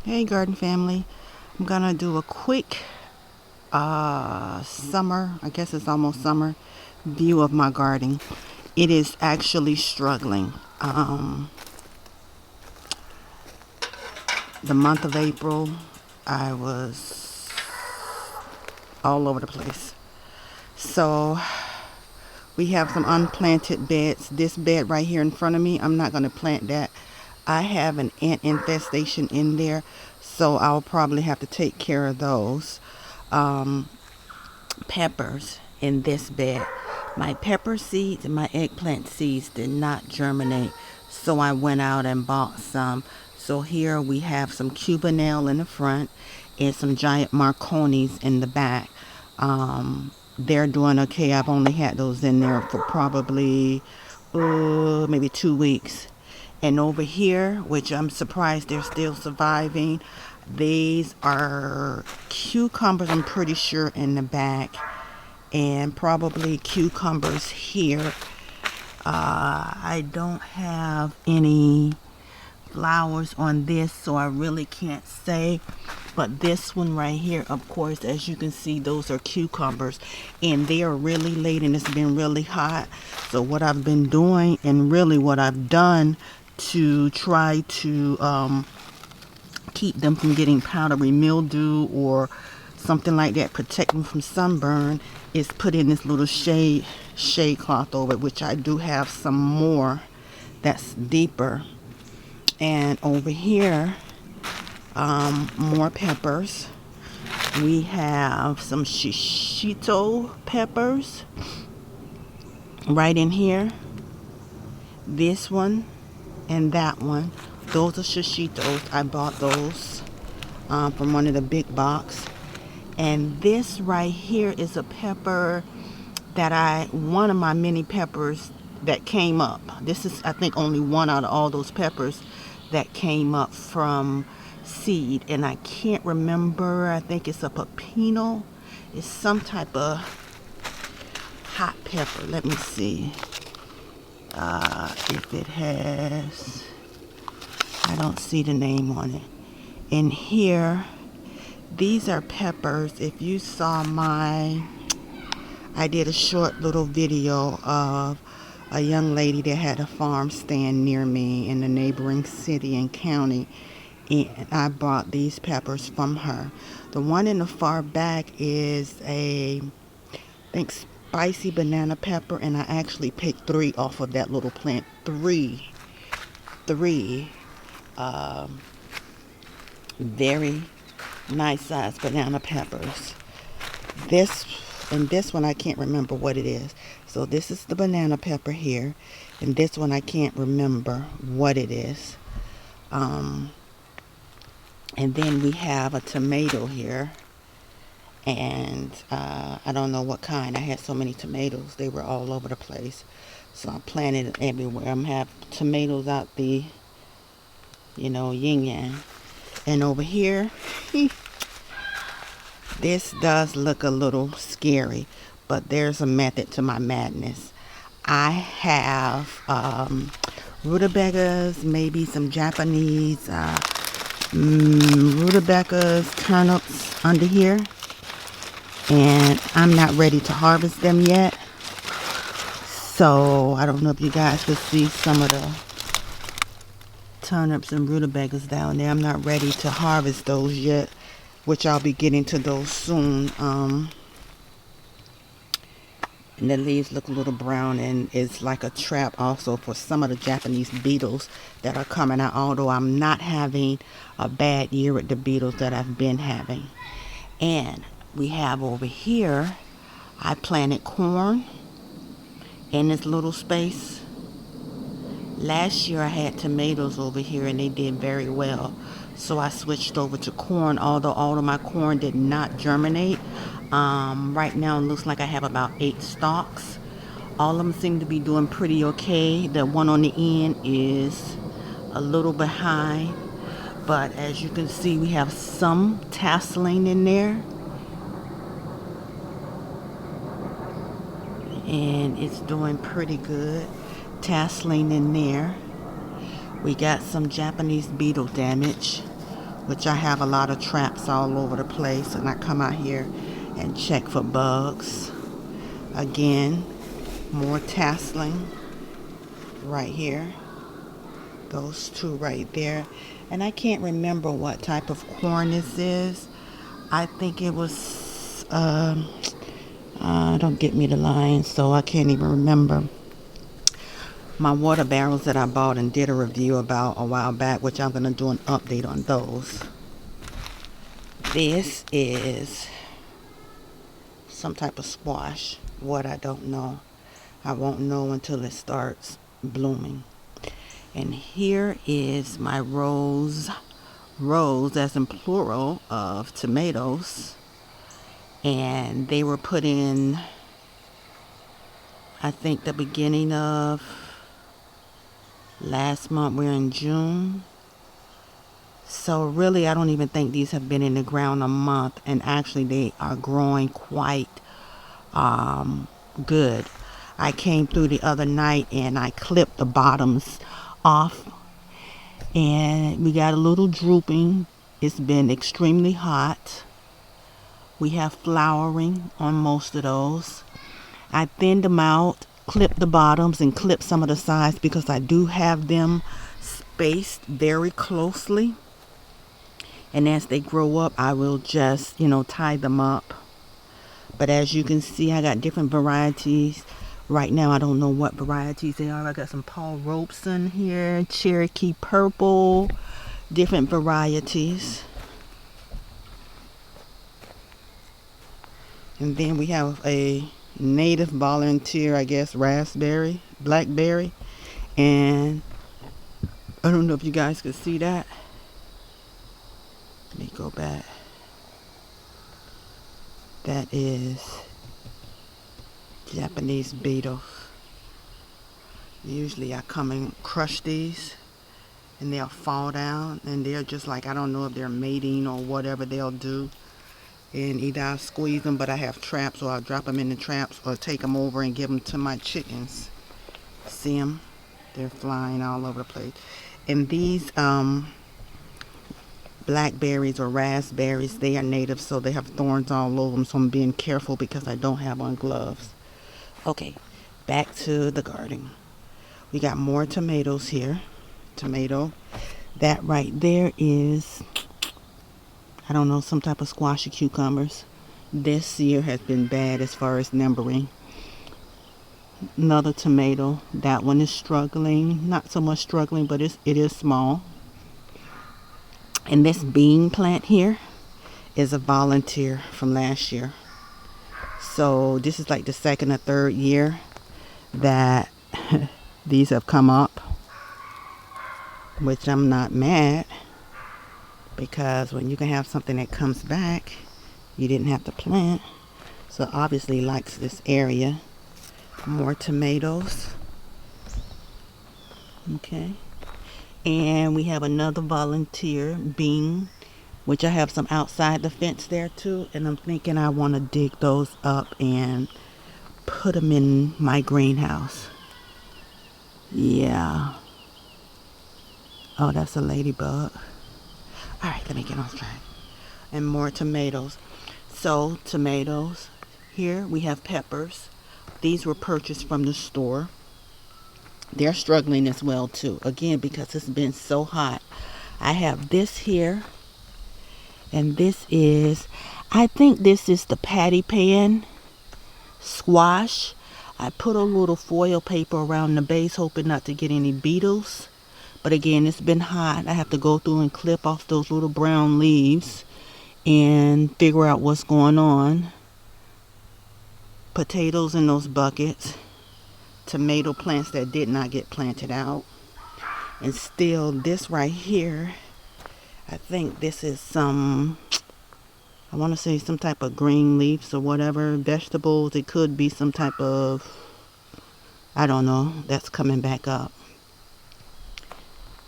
Hey garden family, I'm gonna do a quick summer, I guess it's almost summer, view of my garden. It is actually struggling. The month of April, I was all over the place. So we have some unplanted beds. This bed right here in front of me, I'm not gonna plant that. I have an ant infestation in there, so I'll probably have to take care of those. Um, Peppers in this bed. My pepper seeds and my eggplant seeds did not germinate, so I went out and bought some. So here we have some Cubanelle in the front and some giant Marconis in the back. They're doing okay. I've only had those in there for probably maybe 2 weeks. And over here, which I'm surprised they're still surviving, these are cucumbers, I'm pretty sure, in the back, and probably cucumbers here. I don't have any flowers on this, so I really can't say. But this one right here, of course, as you can see, those are cucumbers, and they are really late, and it's been really hot. So what I've been doing, and really what I've done to try to keep them from getting powdery mildew or something like that, protect them from sunburn, is put in this little shade cloth over it, which I do have some more that's deeper. And over here, more peppers. We have some shishito peppers right in here. This one and that one. Those are shishitos. I bought those from one of the big box. And this right here is a pepper that one of my mini peppers that came up. This is, I think, only one out of all those peppers that came up from seed. And I can't remember, I think it's a pepino. It's some type of hot pepper. Let me see if it has, I don't see the name on it. In here, these are peppers. If you saw I did a short little video of a young lady that had a farm stand near me in the neighboring city and county, and I bought these peppers from her. The one in the far back is I think spicy banana pepper, and I actually picked 3 off of that little plant. Three very nice sized banana peppers. This one I can't remember what it is. So this is the banana pepper here, and this one I can't remember what it is. And then we have a tomato here, and I don't know what kind. I had so many tomatoes, they were all over the place, so I planted it everywhere. I'm have tomatoes out the yin yang. And over here, this does look a little scary, but there's a method to my madness. I have rutabagas, maybe some Japanese rutabagas, turnips under here, and I'm not ready to harvest them yet. So I don't know if you guys could see some of the turnips and rutabagas down there. I'm not ready to harvest those yet, which I'll be getting to those soon. And the leaves look a little brown, and it's like a trap also for some of the Japanese beetles that are coming out, although I'm not having a bad year with the beetles that I've been having. And we have over here, I planted corn in this little space. Last year I had tomatoes over here, and they did very well. So I switched over to corn, although all of my corn did not germinate. Right now it looks like I have about 8 stalks. All of them seem to be doing pretty okay. The one on the end is a little behind. But as you can see, we have some tasseling in there. And it's doing pretty good. Tasseling in there. We got some Japanese beetle damage which I have a lot of traps all over the place, and I come out here and check for bugs. Again, more tasseling right here. Those two right there. And I can't remember what type of corn this is. I think it was, don't get me the line, so I can't even remember. My water barrels that I bought and did a review about a while back, which I'm going to do an update on those. This is some type of squash. What, I don't know. I won't know until it starts blooming. And here is my rows as in plural of tomatoes. And they were put in, I think, the beginning of last month. We're in June. So really, I don't even think these have been in the ground a month. And actually, they are growing quite good. I came through the other night and I clipped the bottoms off. And we got a little drooping. It's been extremely hot. We have flowering on most of those. I thinned them out, clipped the bottoms, and clipped some of the sides because I do have them spaced very closely. And as they grow up, I will just, tie them up. But as you can see, I got different varieties. Right now, I don't know what varieties they are. I got some Paul Robeson here, Cherokee Purple, different varieties. And then we have a native volunteer, I guess, raspberry, blackberry. And I don't know if you guys could see that. Let me go back. That is Japanese beetles. Usually I come and crush these and they'll fall down and they're just like, I don't know if they're mating or whatever they'll do. And either I'll squeeze them, but I have traps, or I'll drop them in the traps or take them over and give them to my chickens. See them? They're flying all over the place. And these blackberries or raspberries, they are native, so they have thorns all over them, so I'm being careful because I don't have on gloves. Okay, back to the garden. We got more tomatoes here. Tomato. That right there is, I don't know, some type of squashy cucumbers. This year has been bad as far as numbering. Another tomato. That one is struggling. Not so much struggling, but it is small. And this bean plant here is a volunteer from last year. So this is like the second or third year that these have come up, which I'm not mad, because when you can have something that comes back, you didn't have to plant. So obviously likes this area. More tomatoes. Okay. And we have another volunteer bean, which I have some outside the fence there too. And I'm thinking I want to dig those up and put them in my greenhouse. Yeah. Oh, that's a ladybug. All right, let me get on track. And more tomatoes. So, tomatoes. Here we have peppers. These were purchased from the store. They're struggling as well too. Again, because it's been so hot. I have this here. And this is, I think this is the patty pan squash. I put a little foil paper around the base, hoping not to get any beetles. But again, it's been hot. I have to go through and clip off those little brown leaves and figure out what's going on. Potatoes in those buckets. Tomato plants that did not get planted out. And still, this right here, I think this is some, I want to say some type of green leaves or whatever, vegetables. It could be some type of, I don't know, that's coming back up.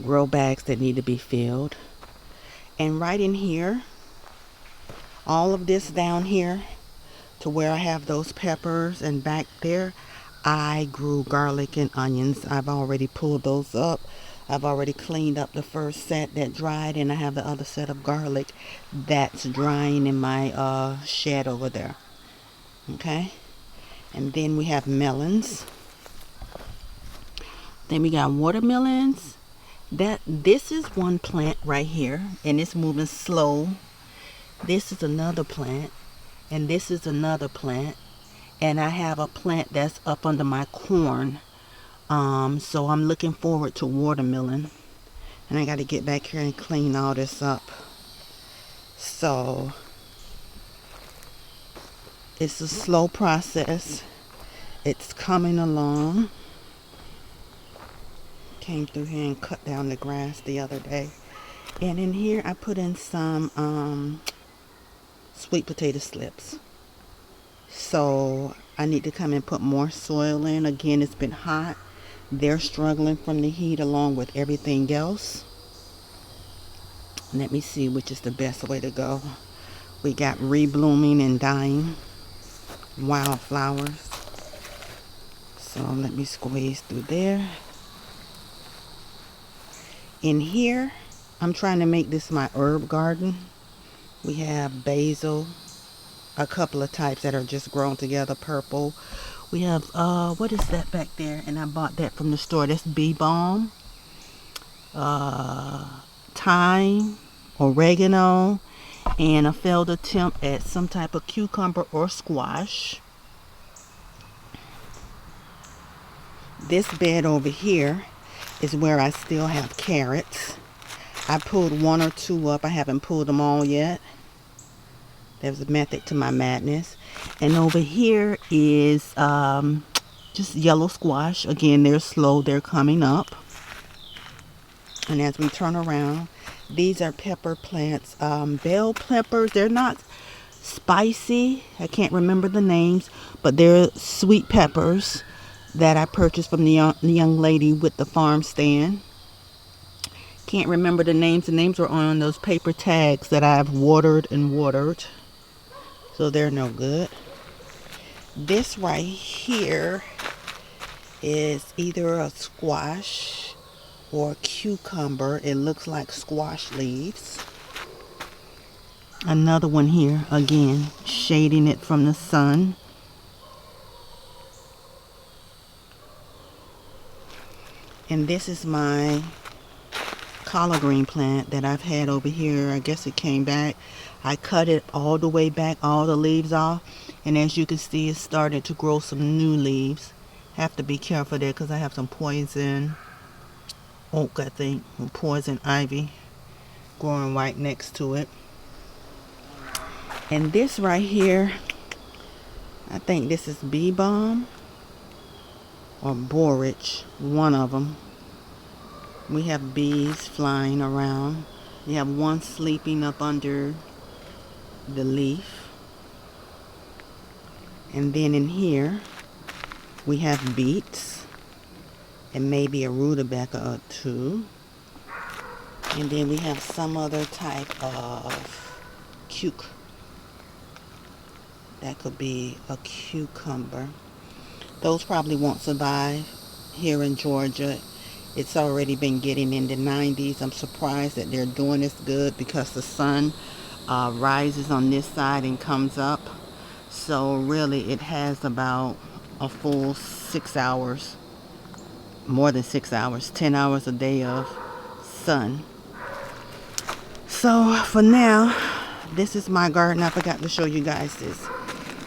Grow bags that need to be filled. And right in here, all of this down here to where I have those peppers, and back there I grew garlic and onions. I've already pulled those up. I've already cleaned up the first set that dried, and I have the other set of garlic that's drying in my shed over there. Okay, and then we have melons. Then we got watermelons. This is one plant right here, and it's moving slow. This is another plant, and this is another plant, and I have a plant that's up under my corn. So I'm looking forward to watermelon, and I got to get back here and clean all this up. So it's a slow process. It's coming along. Came through here and cut down the grass the other day, and in here I put in some sweet potato slips. So I need to come and put more soil in. Again, it's been hot. They're struggling from the heat along with everything else. Let me see which is the best way to go. We got reblooming and dying wildflowers. So let me squeeze through there. In here, I'm trying to make this my herb garden. We have basil, a couple of types that are just grown together, purple. We have, what is that back there? And I bought that from the store. That's bee balm, thyme, oregano, and a failed attempt at some type of cucumber or squash. This bed over here is where I still have carrots. I pulled one or two up. I haven't pulled them all yet. There's a method to my madness. And over here is just yellow squash. Again, they're slow. They're coming up. And as we turn around, these are pepper plants. Bell peppers. They're not spicy. I can't remember the names, but they're sweet peppers that I purchased from the young lady with the farm stand. Can't remember the names. The names are on those paper tags that I've watered and watered. So they're no good. This right here is either a squash or a cucumber. It looks like squash leaves. Another one here, again, shading it from the sun. And this is my collard green plant that I've had over here. I guess it came back. I cut it all the way back, all the leaves off. And as you can see, it's started to grow some new leaves. Have to be careful there because I have some poison oak, I think, or poison ivy growing right next to it. And this right here, I think this is bee balm or borage, one of them. We have bees flying around. We have one sleeping up under the leaf. And then in here, we have beets and maybe a rutabaga or two. And then we have some other type of that could be a cucumber. Those probably won't survive here in Georgia. It's already been getting in the 90s. I'm surprised that they're doing this good because the sun rises on this side and comes up. So really it has about a full 6 hours, more than 6 hours, 10 hours a day of sun. So for now, this is my garden. I forgot to show you guys this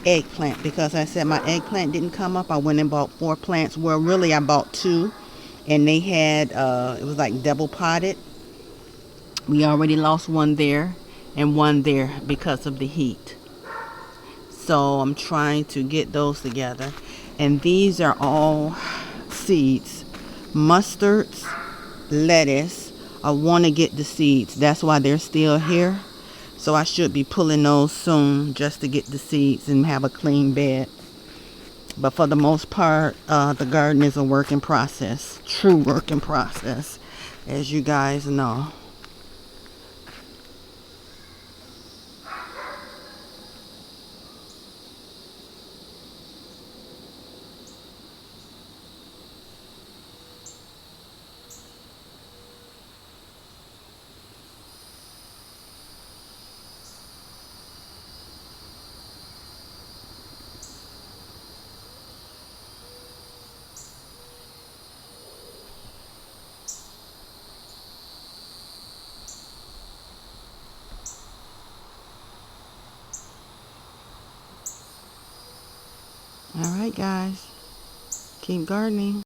eggplant because I said my eggplant didn't come up. I went and bought 4 plants. Well, really I bought 2. And they had, it was like double potted. We already lost one there and one there because of the heat. So I'm trying to get those together. And these are all seeds. Mustards, lettuce. I want to get the seeds. That's why they're still here. So I should be pulling those soon just to get the seeds and have a clean bed. But for the most part, the garden is a work in process. True work in process, as you guys know. All right, guys. Keep gardening.